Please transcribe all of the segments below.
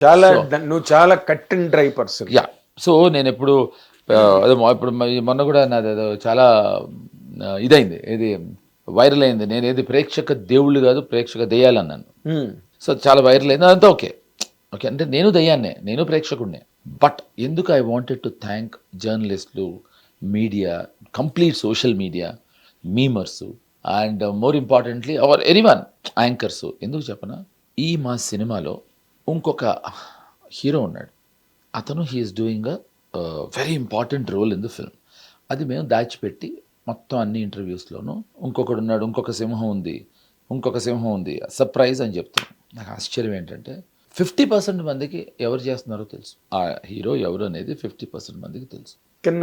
చాలా నువ్వు చాలా cut and dry person. Yeah. So నేను ఎప్పుడు అదే ఇప్పుడు మొన్న కూడా నాది ఏదో చాలా ఇదైంది, ఏది వైరల్ అయింది, నేను ఏది ప్రేక్షక దేవుళ్ళు కాదు ప్రేక్షక దెయ్యాలు అన్నాను. సో చాలా వైరల్ అయింది, అదంతా ఓకే ఓకే అంటే నేను దయ్యాన్నే, నేను ప్రేక్షకుడినే. బట్ ఎందుకు ఐ వాంటెడ్ టు థ్యాంక్ జర్నలిస్టులు, media, complete social media, memers and more importantly our anyone anchors. ఎందుకు చెప్పనా, ఈ మా సినిమాలో ఇంకొక హీరో ఉన్నాడు, అతను he's doing a very important role in the film. అది మేము దాచిపెట్టి మొత్తం అన్ని ఇంటర్వ్యూస్లోనూ ఇంకొకడు ఉన్నాడు, ఇంకొక సింహం ఉంది, ఇంకొక సింహం ఉంది, సర్ప్రైజ్ అని చెప్తున్నాను. నాకు ఆశ్చర్యం ఏంటంటే 50% మందికి ఎవరు చేస్తున్నారో తెలుసు, ఆ హీరో ఎవరు అనేది 50% మందికి తెలుసు.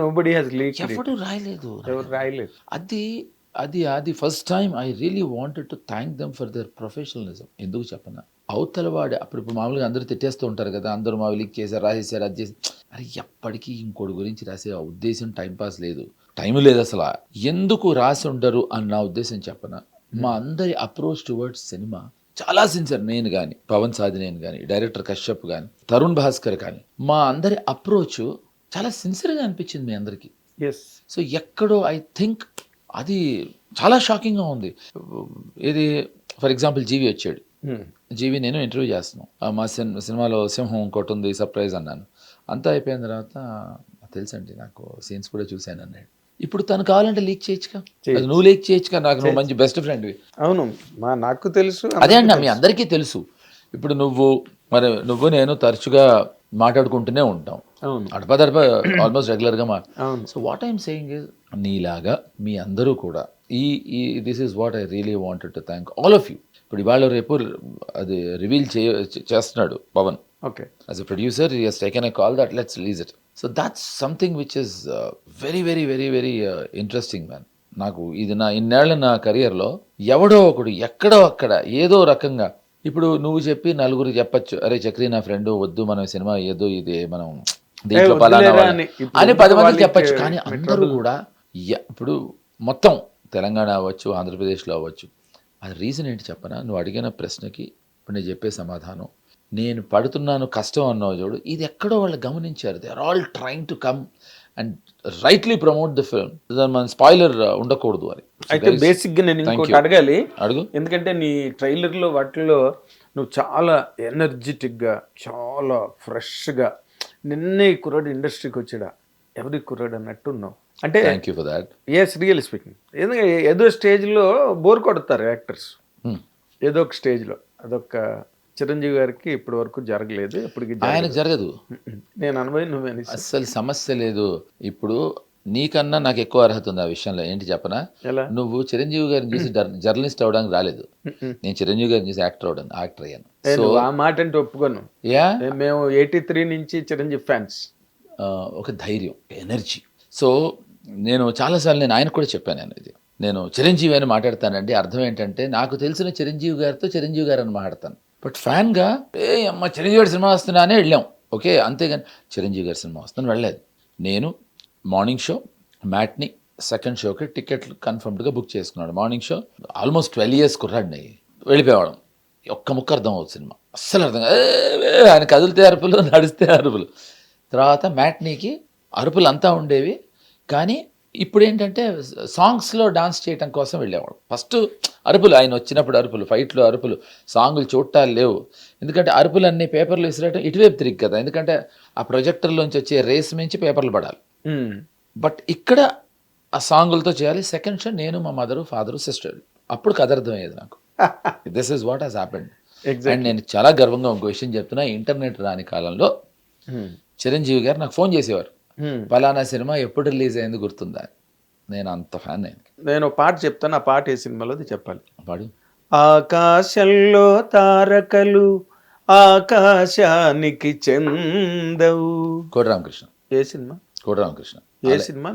Nobody has leaked. ఎవరు రాయలేదు, ఎవరు రాయలేదు. అది అది అది first time I really wanted to thank them for their professionalism. ఎందుకు చెప్పనా, అవతల వాడే ఇప్పుడు మామూలుగా అందరూ తిట్టేస్తూ ఉంటారు కదా, అందరూ మా లీక్ చేశారు, రాసేసారు, అది చేసి, అరే ఎప్పటికీ ఇంకోటి గురించి రాసే ఉద్దేశం టైంపాస్ లేదు, టైం లేదు అసలు, ఎందుకు రాసి ఉండరు అని నా ఉద్దేశం చెప్పనా. మా అందరి అప్రోచ్ టువర్డ్స్ సినిమా చాలా సిన్సియర్. నేను కానీ, పవన్ సాధినేని కానీ, డైరెక్టర్ కశ్యప్ కానీ, తరుణ్ భాస్కర్ కానీ, మా అందరి అప్రోచ్ చాలా సిన్సియర్గా అనిపించింది మీ అందరికీ. ఎస్. సో ఎక్కడో ఐ థింక్ అది చాలా షాకింగ్గా ఉంది. ఇది ఫర్ ఎగ్జాంపుల్ జీవి వచ్చాడు, జీవి నేను ఇంటర్వ్యూ చేస్తున్నాను, మా సినిమాలో సింహం ఇంకోటి ఉంది సర్ప్రైజ్ అన్నాను, అంతా అయిపోయిన తర్వాత తెలుసండి నాకు సీన్స్ కూడా చూశాను అన్నాడు. ఇప్పుడు తను కావాలంటే లీక్ చేయొచ్చుగా, అది నువ్వు లీక్ చేయొచ్చుగా, నాకు నువ్వు మంచి బెస్ట్ ఫ్రెండ్వి. అవును, నాకు తెలుసు. అదే అండి, మీ అందరికీ తెలుసు. ఇప్పుడు నువ్వు నేను తరచుగా మాట్లాడుకుంటూనే ఉంటాం, అడపదడప ఆల్మోస్ట్ రెగ్యులర్గా so what I'm saying is, నీలాగా మీ అందరూ కూడా ఈ this is what I really wanted to thank all of you. ఇప్పుడు ఇవాళ రేపు అది రివీల్ చేస్తున్నాడు Pawan. Okay. As a producer he has taken a call that let's release it. So that's something which is very very very very interesting man. నాకు ఇది ఇన్నేళ్ల నా కెరియర్లో ఎవడో ఒకడు ఎక్కడో అక్కడ ఏదో రకంగా, ఇప్పుడు నువ్వు చెప్పి నలుగురు చెప్పచ్చు, అరే చక్రి నా ఫ్రెండ్, వద్దు మనం సినిమా ఏదో ఇది మనం దీంట్లో పలానా అని 10 మందికి చెప్పచ్చు. కానీ అందరూ కూడా ఇప్పుడు మొత్తం తెలంగాణ అవ్వచ్చు, ఆంధ్రప్రదేశ్లో అవ్వచ్చు, అది రీజన్ ఏంటి చెప్పనా, నువ్వు అడిగిన ప్రశ్నకి ఇప్పుడు నేను చెప్పే సమాధానం, నేను పడుతున్నాను కష్టం అన్నావు చూడు, ఇది ఎక్కడో వాళ్ళు గమనించారు. They are all trying to come and rightly promote the film, మన స్పాయిలర్ ఉండకూడదు అని. అయితే బేసిక్గా నేను ఇంకోటి అడగాలి, అడుగు. ఎందుకంటే నీ ట్రైలర్లో వాటిల్లో నువ్వు చాలా ఎనర్జెటిక్గా, చాలా ఫ్రెష్గా, నిన్నే కుర్రాడు ఇండస్ట్రీకి వచ్చాడా, ఎవరి కుర్రాడు అన్నట్టు ఉన్నావు. అంటే thank you for that. Yes, real speaking. ఎందుకంటే ఏదో స్టేజ్లో బోర్ కొడతారు యాక్టర్స్, ఏదో ఒక స్టేజ్లో. అదొక చిరంజీవి గారికి ఇప్పటి వరకు జరగలేదు, ఇప్పటికి ఆయనకు జరగదు. నేను అనుభవం నువ్వే అస్సలు సమస్య లేదు. ఇప్పుడు నీకన్నా నాకు ఎక్కువ అర్హత ఉంది ఆ విషయంలో. ఏంటి చెప్పనా, నువ్వు చిరంజీవి గారిని చూసి జర్నలిస్ట్ అవడానికి రాలేదు, నేను చిరంజీవి గారిని చూసి యాక్టర్ అయ్యాను. సో ఆ మాట అంటే ఒప్పుకోను. మేము 83 నుంచి చిరంజీవి ఫ్యాన్స్. ఒక ధైర్యం, ఎనర్జీ. సో నేను చాలాసార్లు నేను ఆయనకు కూడా చెప్పాను, నేను చిరంజీవి అని మాట్లాడతానండి, అర్థం ఏంటంటే నాకు తెలిసిన చిరంజీవి గారితో చిరంజీవి గారు అని మాట్లాడతాను. బట్ ఫ్యాన్గా అమ్మ చిరంజీవి గారి సినిమా వస్తున్నా అనే వెళ్ళాం, ఓకే, అంతేగాని చిరంజీవి గారి సినిమా వస్తాను వెళ్ళలేదు. నేను మార్నింగ్ షో, మ్యాట్ని, సెకండ్ షోకి టికెట్లు కన్ఫర్మ్డ్గా బుక్ చేసుకున్నాడు. మార్నింగ్ షో ఆల్మోస్ట్ 12 years కుర్రాడిని, వెళ్ళిపోయేవాడు, ఒక్క ముక్క అర్థం అవుతుంది సినిమా, అస్సలు అర్థం కాదు. ఆయన కదిలితే అరుపులు, నడిస్తే అరుపులు. తర్వాత మ్యాట్నీకి అరుపులు అంతా ఉండేవి, కానీ ఇప్పుడు ఏంటంటే సాంగ్స్లో డాన్స్ చేయడం కోసం వెళ్ళేవాడు. ఫస్ట్ అరుపులు, ఆయన వచ్చినప్పుడు అరుపులు, ఫైట్లో అరుపులు, సాంగులు చూడటాలు లేవు. ఎందుకంటే అరుపులు అన్నీ పేపర్లు విసిరేయడం ఇటువైపు తిరిగి కదా, ఎందుకంటే ఆ ప్రొజెక్టర్లోంచి వచ్చే రేస్ మించి పేపర్లు పడాలి. బట్ ఇక్కడ ఆ సాంగులతో చేయాలి. సెకండ్ షో నేను, మా మదరు, ఫాదరు, సిస్టర్, అప్పుడు కథ అర్థమయ్యేది నాకు. This is what has happened. And నేను చాలా గర్వంగా ఇంకో విషయం చెప్తున్నా, ఇంటర్నెట్ రాని కాలంలో చిరంజీవి గారు నాకు ఫోన్ చేసేవారు, పలానా సినిమా ఎప్పుడు రిలీజ్ అయింది గుర్తుందా. నేను అంత ఫ్యాన్. నేను పాట చెప్తాను, ఆ పాట ఏ సినిమాలోది చెప్పాలి. పాడు. ఆకాశంలో తారకలు ఆకాశానికి చెందవు. కోటి రామకృష్ణ. ఏ సినిమా? కోటి రామకృష్ణ. ఏ సినిమా?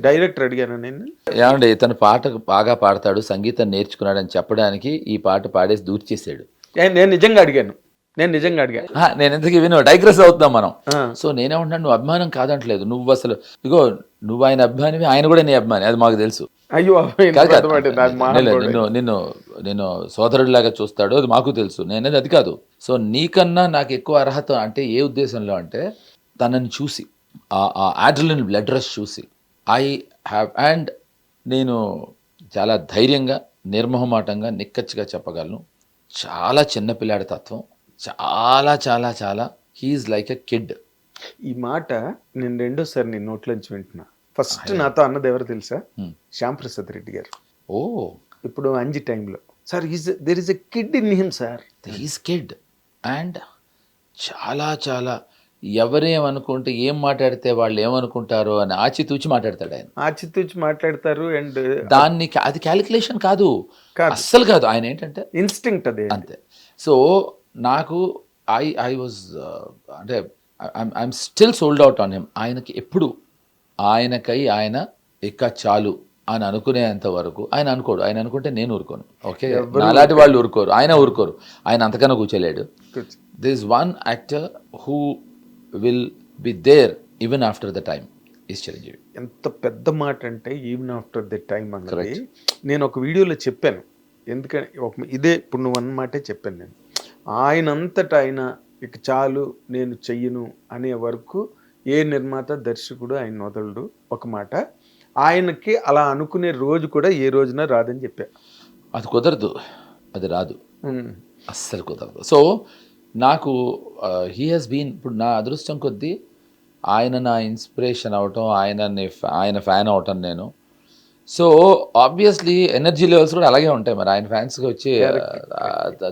డైరెక్టర్ అడిగాను నేను. ఏమండి, ఇతను పాట బాగా పాడతాడు, సంగీతం నేర్చుకున్నాడని చెప్పడానికి ఈ పాట పాడేసి దూర్చేసాడు. నేను నిజంగా అడిగాను. నేను ఎందుకు విను, డైగ్రెస్ అవుతున్నాం మనం. సో నేనేమంటున్నాను, నువ్వు అభిమానం కాదంటలేదు, నువ్వు అసలు ఇగో నువ్వు ఆయన అభిమానివి, ఆయన కూడా నీ అభిమాని, అది మాకు తెలుసు. అయ్యో కాదు, కాదు. మహానుభావుడు. నిన్ను సోదరుడిలాగా చూస్తాడు, అది మాకు తెలుసు. నేనేది అది కాదు. సో నీకన్నా నాకు ఎక్కువ అర్హత అంటే ఏ ఉద్దేశంలో అంటే తనని చూసి ఆ ఆడ్రిలిన్ బ్లడ్ రష్ చూసి ఐ హ్యావ్ అండ్ నేను చాలా ధైర్యంగా నిర్మోహమాటంగా నిక్కచ్చిగా చెప్పగలను, చాలా చిన్నపిల్లాడి తత్వం, చాలా చాలా చాలా హీఈస్ లైక్ ఎ కిడ్. ఈ మాట నేను రెండోసారి నీ నోట్లోంచి వింటున్నా. ఫస్ట్ నాతో అన్నది ఎవరు తెలుసా? శ్యామ్ ప్రసాద్ రెడ్డి గారు. ఓ, ఇప్పుడు అంజి టైంలో sir there is a kid in him sir. He's kid and చాలా చాలా ఎవరేమనుకుంటే ఏం మాట్లాడితే వాళ్ళు ఏమనుకుంటారో అని ఆచితూచి మాట్లాడతాడు ఆయన. ఆచితూచి మాట్లాడతారు. అండ్ దాన్ని అది క్యాలిక్యులేషన్ కాదు, అస్సలు కాదు. ఆయన ఏంటంటే ఇన్స్టింక్ట్ అదే అంతే. సో నాకు ఐ వాజ్ అంటే I'm still sold out on him. ఆయనకి ఎప్పుడు ఆయనకై ఆయన ఇక చాలు అని అనుకునేంత వరకు ఆయన అనుకోడు. ఆయన అనుకుంటే నేను ఊరుకోను. ఓకే, అలాంటి వాళ్ళు ఊరుకోరు, ఆయన ఊరుకోరు. ఆయన అంతకన్నా కూర్చోలేడు. There is one actor who will be there even after the time is Chiranjeevi. ఎంత పెద్ద మాట అంటే ఈవెన్ ఆఫ్టర్ ద టైమ్ అన్నది నేను ఒక వీడియోలో చెప్పాను. ఎందుకంటే ఇదే ఇప్పుడు నువ్వు అన్నమాటే చెప్పాను నేను. ఆయనంతటా ఆయన ఇక చాలు నేను చెయ్యను అనే వరకు ఏ నిర్మాత దర్శకుడు ఆయన వదలడు. ఒక మాట ఆయనకి అలా అనుకునే రోజు కూడా ఏ రోజున రాదని చెప్పా. అది కుదరదు, అది రాదు, అస్సలు కుదరదు. సో నాకు హీ హాస్ బీన్, ఇప్పుడు నా అదృష్టం కొద్దీ ఆయన నా ఇన్స్పిరేషన్ అవటం, ఆయన ఫ్యాన్ అవటం నేను. సో ఆబ్వియస్లీ ఎనర్జీ లెవెల్స్ కూడా అలాగే ఉంటాయి. మరి ఆయన ఫ్యాన్స్గా వచ్చి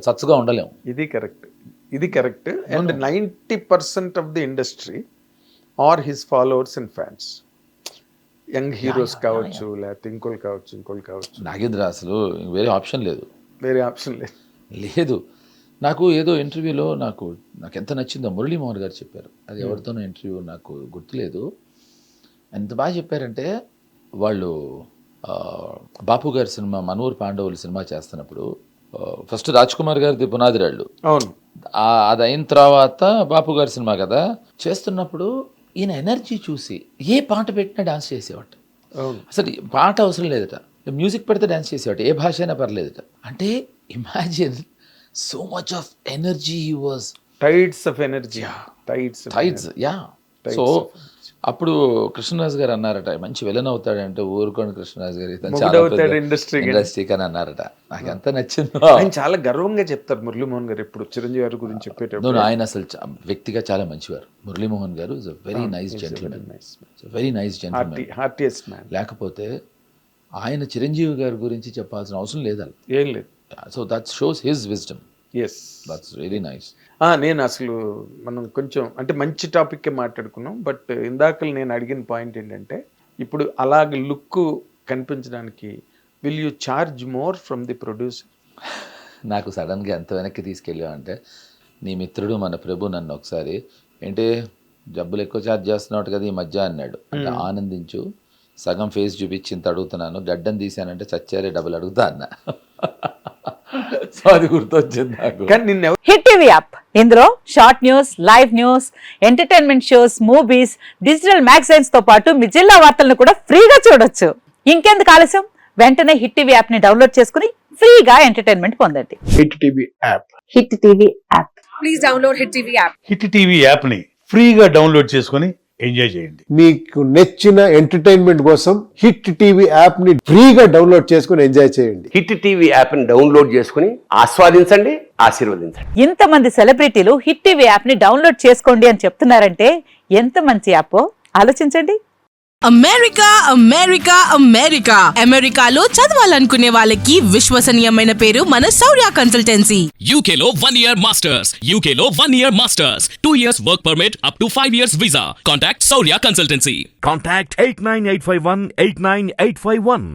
సత్సుగా ఉండలేము. ఇది correct. And 90% of the industry are his followers and fans. Young heroes కావచ్చు, లేకపోతే ఇంకోళ్ళు కావచ్చు. నాగేంద్ర అసలు వేరే ఆప్షన్ లేదు. లేదు. నాకు ఏదో ఇంటర్వ్యూలో నాకు ఎంత నచ్చిందో మురళీమోహన్ గారు చెప్పారు. అది ఎవరితోనో ఇంటర్వ్యూ, నాకు గుర్తులేదు. ఎంత బాగా చెప్పారంటే, వాళ్ళు బాపు గారి సినిమా మనూరు పాండవులు సినిమా చేస్తున్నప్పుడు ఫస్ట్ రాజ్ కుమార్ గారిది పునాది రాళ్ళు, అవును, అది అయిన తర్వాత బాపు గారి సినిమా కదా చేస్తున్నప్పుడు ఈయన ఎనర్జీ చూసి ఏ పాట పెట్టినా డాన్స్ చేసేవాట. అసలు పాట అవసరం లేదట, మ్యూజిక్ పెడితే డాన్స్ చేసేవాట, ఏ భాష అయినా పర్లేదట. అంటే imagine so much of energy was tides of energy, tides. Yeah. So అప్పుడు కృష్ణరాజు గారు అన్నారట, మంచి విలన్ అవుతాడంటే ఊరుకోండి కృష్ణరాజు గారు ఇండస్ట్రీకి అని అన్నారట. నాకు ఎంత నచ్చిందో. ఆయన చాలా గర్వంగా చెప్తారు మురళీమోహన్ గారు ఎప్పుడు చిరంజీవి గారి గురించి చెప్పేటప్పుడు. ఆయన అసలు వ్యక్తిగా చాలా మంచివారు. మురళీమోహన్ గారు is a very nice gentlemen, very nice gentlemen, heartiest man. లేకపోతే ఆయన చిరంజీవి గారి గురించి చెప్పాల్సిన అవసరం లేదు, ఏం లేదు. So that shows his wisdom. Yes, that's really nice. నేను అసలు మనం కొంచెం అంటే మంచి టాపిక్కే మాట్లాడుకున్నాం. బట్ ఇందాక నేను అడిగిన పాయింట్ ఏంటంటే, ఇప్పుడు అలాగ లుక్ కనిపించడానికి will you charge more from the producer? నాకు సడన్గా ఎంత వెనక్కి తీసుకెళ్ళామంటే, నీ మిత్రుడు మన ప్రభు నన్ను ఒకసారి ఏంటి జబ్బులు ఎక్కువ ఛార్జ్ చేస్తున్నావు కదా ఈ మధ్య అన్నాడు. అంటే ఆనందించు, సగం ఫేస్ చూపించింత అడుగుతున్నాను, గడ్డం తీసానంటే చచ్చారే డబ్బులు అడుగుతా అన్న. సో అది గుర్తొచ్చింది నాకు. హిట్ టీవీ యాప్, ఇందులో short news, live news, entertainment shows, movies, digital magazines తో పాటు మీ జిల్లా వార్తలను కూడా ఫ్రీగా చూడొచ్చు. ఇంకెందుకు ఆలస్యం, వెంటనే హిట్ టీవీ యాప్ ని డౌన్లోడ్ చేసుకుని ఫ్రీగా ఎంటర్టైన్మెంట్ పొందండి. Hit TV app, hit TV app, please download hit TV app. Hit TV app ని ఫ్రీగా డౌన్లోడ్ చేసుకొని ఎంజాయ్ చేయండి. మీకు నచ్చిన ఎంటర్టైన్మెంట్ కోసం హిట్ టీవీ యాప్ ని ఫ్రీగా డౌన్లోడ్ చేసుకుని ఎంజాయ్ చేయండి. హిట్ టీవీ యాప్ ని డౌన్లోడ్ చేసుకుని ఆస్వాదించండి, ఆశీర్వదించండి. ఇంతమంది సెలబ్రిటీలు హిట్ టీవీ యాప్ ని డౌన్లోడ్ చేసుకోండి అని చెప్తున్నారంటే ఎంత మంచి యాప్ ఆలోచించండి. అమెరికా అమెరికా అమెరికా అమెరికాలో చదవాలనుకునే వాళ్ళకి విశ్వసనీయమైన పేరు మన శౌర్య కన్సల్టెన్సీ. UK లో 1 year masters, UK లో 1 year masters, 2 years work permit up to 5 years visa. Contact Saurya Consultancy. Contact 89851 89851.